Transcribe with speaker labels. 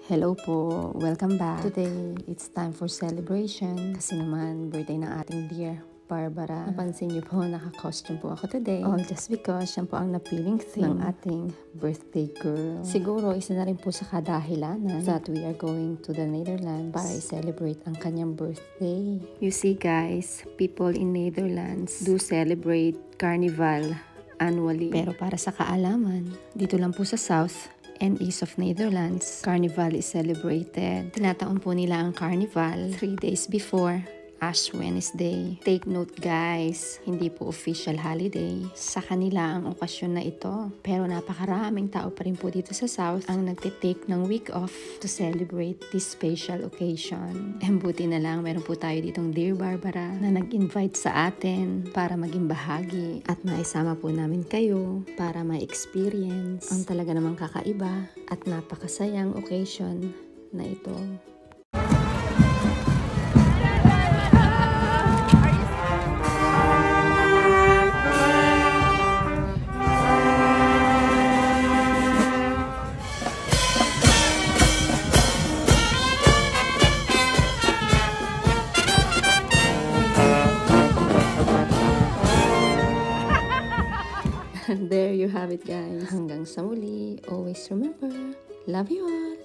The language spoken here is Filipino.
Speaker 1: Hello po! Welcome back! Today, it's time for celebration. Kasi naman, birthday ng ating dear Barbara. Napansin niyo po, naka-costume po ako today. All just because siya po ang napiling theme ng ating birthday girl. Siguro, isa na rin po sa kadahilanan that we are going to the Netherlands para i-celebrate ang kanyang birthday. You see guys, people in Netherlands do celebrate Carnival annually. Pero para sa kaalaman, dito lang po sa South and East of Netherlands, Carnival is celebrated. Tinataon po nila ang Carnival 3 days before Ash Wednesday. Take note guys, hindi po official holiday sa kanila ang okasyon na ito. Pero napakaraming tao pa rin po dito sa South ang nagtitake ng week off to celebrate this special occasion. Buti na lang meron po tayo ditong Dear Barbara na nag-invite sa atin para maging bahagi at maisama po namin kayo para ma-experience ang talaga namang kakaiba at napakasayang occasion na ito. There you have it guys. Hanggang sa muli, always remember, love you all.